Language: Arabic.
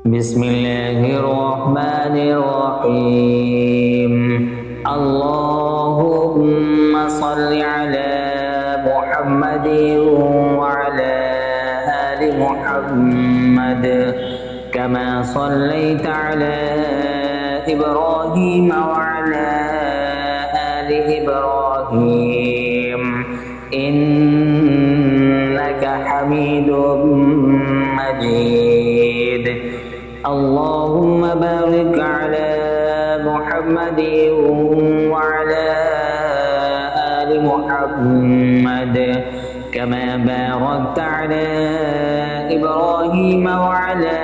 بسم الله الرحمن الرحيم اللهم صل على محمد وعلى آل محمد كما صليت على إبراهيم وعلى آل إبراهيم إنك حميد مجيد اللهم بارك على محمد وعلى آل محمد كما باركت على إبراهيم وعلى